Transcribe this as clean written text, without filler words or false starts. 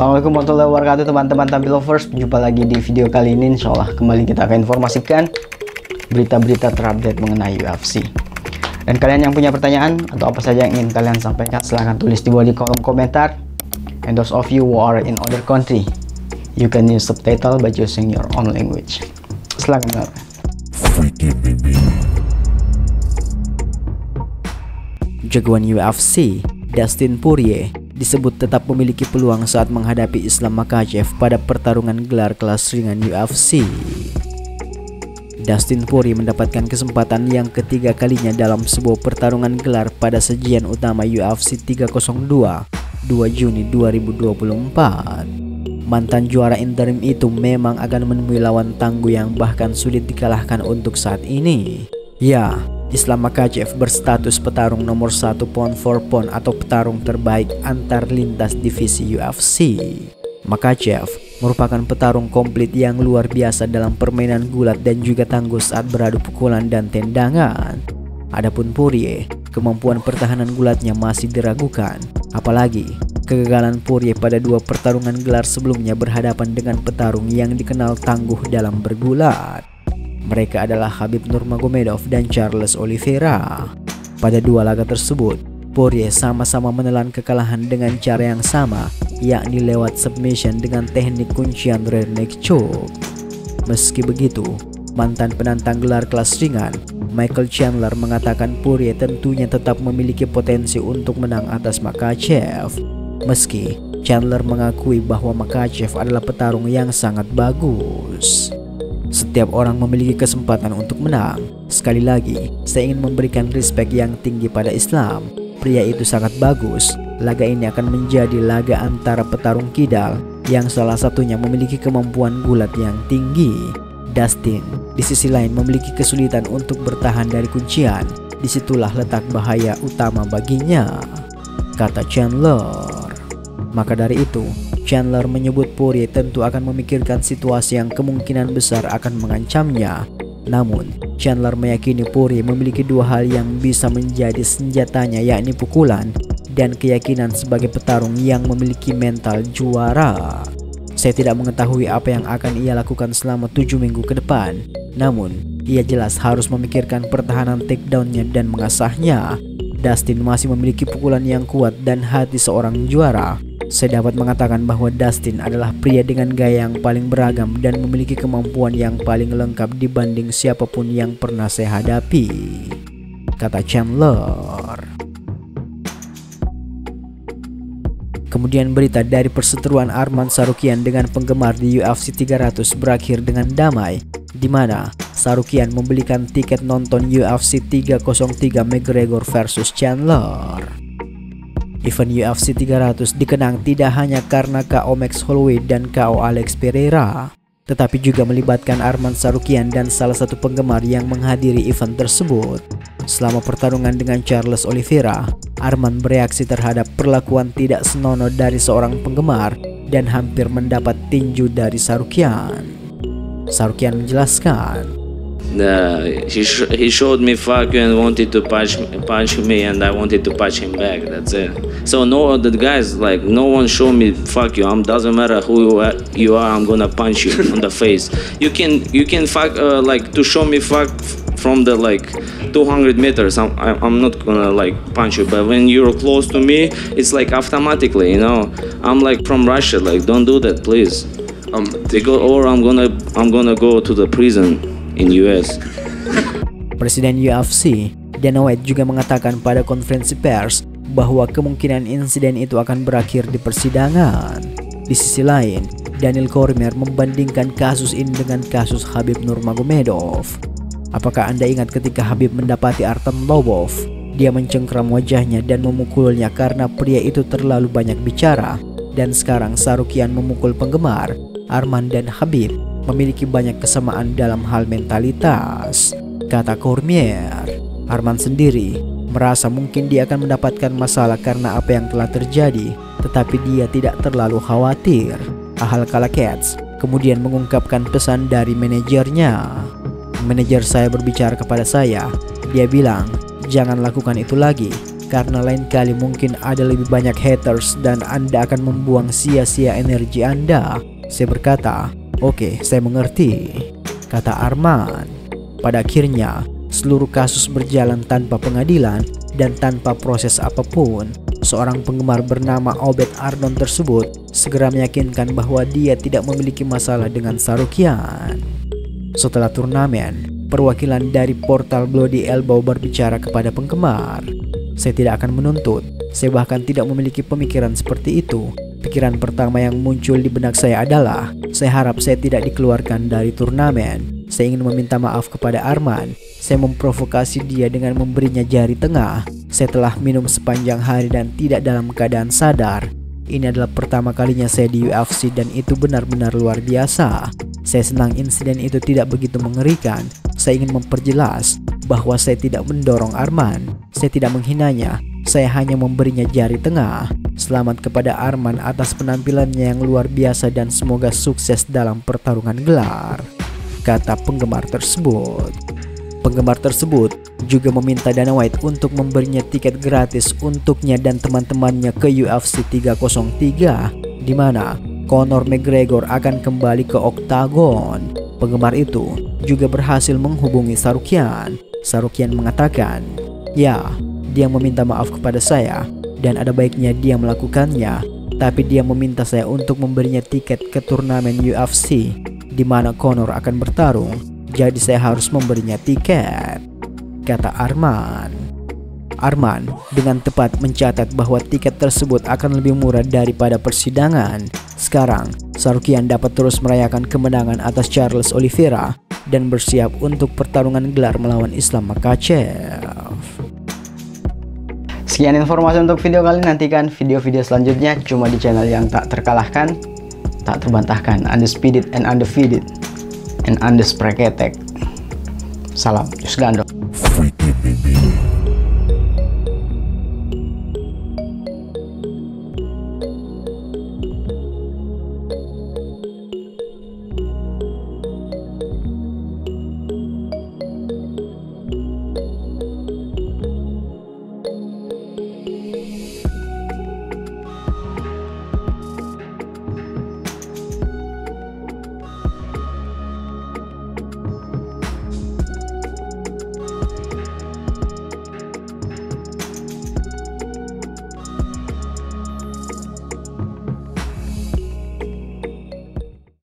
Assalamualaikum warahmatullahi wabarakatuh teman-teman Tampi Lovers. Jumpa lagi di video kali ini. Insyaallah kembali kita akan informasikan berita-berita terupdate mengenai UFC. Dan kalian yang punya pertanyaan atau apa saja yang ingin kalian sampaikan, silahkan tulis di bawah di kolom komentar. And those of you who are in other country, you can use subtitle by choosing your own language. Silakan. Jagoan UFC Dustin Poirier disebut tetap memiliki peluang saat menghadapi Islam Makhachev pada pertarungan gelar kelas ringan UFC. Dustin Poirier mendapatkan kesempatan yang ketiga kalinya dalam sebuah pertarungan gelar pada sajian utama UFC 302 2 Juni 2024. Mantan juara interim itu memang akan menemui lawan tangguh yang bahkan sulit dikalahkan untuk saat ini. Ya, Islam Makhachev berstatus petarung nomor 1 pound for pound atau petarung terbaik antar lintas divisi UFC. Makhachev merupakan petarung komplit yang luar biasa dalam permainan gulat dan juga tangguh saat beradu pukulan dan tendangan. Adapun Poirier, kemampuan pertahanan gulatnya masih diragukan, apalagi kegagalan Poirier pada dua pertarungan gelar sebelumnya berhadapan dengan petarung yang dikenal tangguh dalam bergulat. Mereka adalah Khabib Nurmagomedov dan Charles Oliveira. Pada dua laga tersebut, Poirier sama-sama menelan kekalahan dengan cara yang sama, yakni lewat submission dengan teknik kuncian rear neck choke. Meski begitu, mantan penantang gelar kelas ringan, Michael Chandler, mengatakan Poirier tentunya tetap memiliki potensi untuk menang atas Makhachev. Meski Chandler mengakui bahwa Makhachev adalah petarung yang sangat bagus. Setiap orang memiliki kesempatan untuk menang. Sekali lagi, saya ingin memberikan respect yang tinggi pada Islam. Pria itu sangat bagus. Laga ini akan menjadi laga antara petarung kidal yang salah satunya memiliki kemampuan gulat yang tinggi. Dustin, di sisi lain, memiliki kesulitan untuk bertahan dari kuncian. Disitulah letak bahaya utama baginya, kata Chandler. Maka dari itu, Chandler menyebut Poirier tentu akan memikirkan situasi yang kemungkinan besar akan mengancamnya. Namun, Chandler meyakini Poirier memiliki dua hal yang bisa menjadi senjatanya, yakni pukulan dan keyakinan sebagai petarung yang memiliki mental juara. Saya tidak mengetahui apa yang akan ia lakukan selama 7 minggu ke depan. Namun, ia jelas harus memikirkan pertahanan takedown-nya dan mengasahnya. Dustin masih memiliki pukulan yang kuat dan hati seorang juara. Saya dapat mengatakan bahwa Dustin adalah pria dengan gaya yang paling beragam dan memiliki kemampuan yang paling lengkap dibanding siapapun yang pernah saya hadapi, kata Chandler. Kemudian berita dari perseteruan Arman Tsarukyan dengan penggemar di UFC 300 berakhir dengan damai, di mana Tsarukyan membelikan tiket nonton UFC 303 McGregor versus Chandler. Event UFC 300 dikenang tidak hanya karena KO Max Holloway dan KO Alex Pereira, tetapi juga melibatkan Arman Tsarukyan dan salah satu penggemar yang menghadiri event tersebut. Selama pertarungan dengan Charles Oliveira, Arman bereaksi terhadap perlakuan tidak senonoh dari seorang penggemar dan hampir mendapat tinju dari Tsarukyan. Tsarukyan menjelaskan, he showed me fuck you and wanted to punch me and I wanted to punch him back. That's it. So no, the guys, like, no one showed me fuck you. Doesn't matter who you are, I'm gonna punch you on the face. You can fuck like to show me fuck from the like 200 meters. I'm not gonna like punch you, but when you're close to me, it's like automatically, you know. I'm like from Russia, like don't do that, please. They go, or I'm gonna go to the prison in US. Presiden UFC Dana White juga mengatakan pada konferensi pers bahwa kemungkinan insiden itu akan berakhir di persidangan. Di sisi lain, Daniel Cormier membandingkan kasus ini dengan kasus Khabib Nurmagomedov. Apakah Anda ingat ketika Khabib mendapati Artem Lobov? Dia mencengkram wajahnya dan memukulnya karena pria itu terlalu banyak bicara. Dan sekarang Tsarukyan memukul penggemar. Arman dan Khabib memiliki banyak kesamaan dalam hal mentalitas, kata Cormier. Arman sendiri merasa mungkin dia akan mendapatkan masalah karena apa yang telah terjadi, tetapi dia tidak terlalu khawatir. Ahal Kalakets kemudian mengungkapkan pesan dari manajernya. Manajer saya berbicara kepada saya. Dia bilang, jangan lakukan itu lagi. karena lain kali mungkin ada lebih banyak haters dan Anda akan membuang sia-sia energi Anda. Saya berkata, oke, saya mengerti, kata Arman. Pada akhirnya, seluruh kasus berjalan tanpa pengadilan dan tanpa proses apapun. Seorang penggemar bernama Obed Ardon tersebut segera meyakinkan bahwa dia tidak memiliki masalah dengan Sarukian. Setelah turnamen, perwakilan dari portal Bloody Elbow berbicara kepada penggemar. Saya tidak akan menuntut, saya bahkan tidak memiliki pemikiran seperti itu. Pikiran pertama yang muncul di benak saya adalah, saya harap saya tidak dikeluarkan dari turnamen. Saya ingin meminta maaf kepada Arman. Saya memprovokasi dia dengan memberinya jari tengah. Saya telah minum sepanjang hari dan tidak dalam keadaan sadar. Ini adalah pertama kalinya saya di UFC dan itu benar-benar luar biasa. Saya senang insiden itu tidak begitu mengerikan. Saya ingin memperjelas bahwa saya tidak mendorong Arman. Saya tidak menghinanya. Saya hanya memberinya jari tengah. Selamat kepada Arman atas penampilannya yang luar biasa dan semoga sukses dalam pertarungan gelar, kata penggemar tersebut. Penggemar tersebut juga meminta Dana White untuk memberinya tiket gratis untuknya dan teman-temannya ke UFC 303, di mana Conor McGregor akan kembali ke oktagon. Penggemar itu juga berhasil menghubungi Sarukian. Sarukian mengatakan, ya, dia meminta maaf kepada saya dan ada baiknya dia melakukannya, tapi dia meminta saya untuk memberinya tiket ke turnamen UFC di mana Conor akan bertarung, jadi saya harus memberinya tiket, kata Arman. Arman dengan tepat mencatat bahwa tiket tersebut akan lebih murah daripada persidangan. Sekarang, Sarukian dapat terus merayakan kemenangan atas Charles Oliveira dan bersiap untuk pertarungan gelar melawan Islam Makhachev. Sekian informasi untuk video kali ini. Nantikan video-video selanjutnya cuma di channel yang tak terkalahkan, tak terbantahkan, undisputed and undefeated, and undisputed. Salam Jus Gandong.